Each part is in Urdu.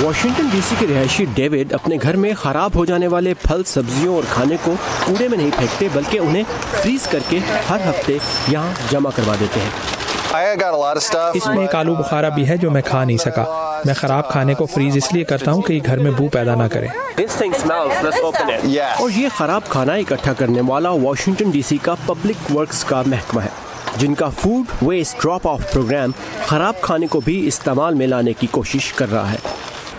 واشنگٹن ڈی سی کے رہائشی ڈیوڈ اپنے گھر میں خراب ہو جانے والے پھل، سبزیوں اور کھانے کو کوڑے میں نہیں پھینکتے بلکہ انہیں فریز کر کے ہر ہفتے یہاں جمع کروا دیتے ہیں۔ اس میں ایک آلو بخارا بھی ہے جو میں کھا نہیں سکا۔ میں خراب کھانے کو فریز اس لیے کرتا ہوں کہ یہ گھر میں بو پیدا نہ کرے۔ اور یہ خراب کھانا اکٹھا کرنے والا واشنگٹن ڈی سی کا پبلک ورکس کا محکمہ ہے، جن کا food waste drop off programme خراب کھانے کو بھی استعمال میں لانے کی کوشش کر رہا ہے۔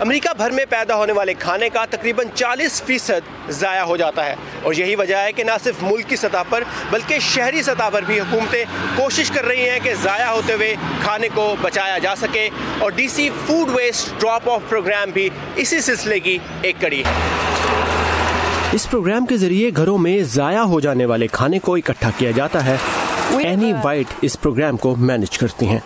امریکہ بھر میں پیدا ہونے والے کھانے کا تقریباً 40% ضائع ہو جاتا ہے، اور یہی وجہ ہے کہ نہ صرف ملک کی سطح پر بلکہ شہری سطح پر بھی حکومتیں کوشش کر رہی ہیں کہ ضائع ہوتے ہوئے کھانے کو بچایا جا سکے، اور D C food waste drop off programme بھی اسی سلسلے کی ایک کڑی ہے۔ اس پروگرام کے ذریعے گھروں میں ضائع ہو جانے والے کھانے کو اکٹھا کیا جاتا ہے۔ اینی وائٹ اس پروگرام کو مینج کرتی ہیں۔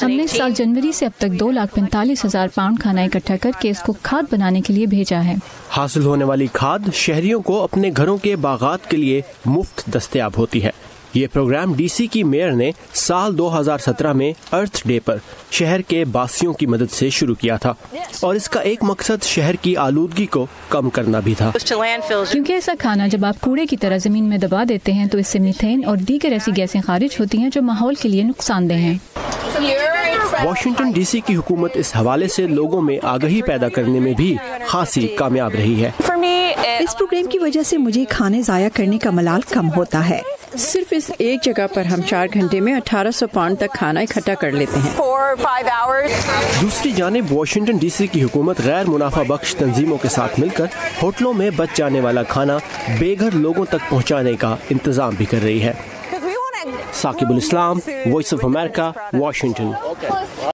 ہم نے سال جنوری سے اب تک 2,45,000 پاؤنڈ کھانا اکٹھا کر کے اس کو کھاد بنانے کے لیے بھیجا ہے۔ حاصل ہونے والی کھاد شہریوں کو اپنے گھروں کے باغات کے لیے مفت دستیاب ہوتی ہے۔ یہ پروگرام ڈی سی کی میئر نے سال 2017 میں ارتھ ڈے پر شہر کے باسیوں کی مدد سے شروع کیا تھا، اور اس کا ایک مقصد شہر کی آلودگی کو کم کرنا بھی تھا۔ کیونکہ ایسا کھانا جب آپ کوڑے کی طرح زمین میں دبا دیتے ہیں تو اس سے میتھین اور دیگر ایسی گیسیں خارج ہوتی ہیں جو ماحول کے لیے نقصان دہ ہیں۔ واشنگٹن ڈی سی کی حکومت اس حوالے سے لوگوں میں آگہی پیدا کرنے میں بھی خاصی کامیاب رہی ہے۔ اس پروگرام کی وجہ سے مجھے کھانے ضائع کرنے کا ملال کم ہوتا ہے۔ صرف اس ایک جگہ پر ہم 4 گھنٹے میں 1800 پاؤنڈ تک کھانا اکٹھا کر لیتے ہیں۔ دوسری جانب واشنگٹن ڈی سی کی حکومت غیر منافع بخش تنظیموں کے ساتھ مل کر ہوٹلوں میں بچ جانے والا کھانا بے گھر لوگوں تک پہنچانے کا انتظام بھی کر رہی ہے۔ ثاقب الاسلام، وائس آف امریکہ، واشنگٹن۔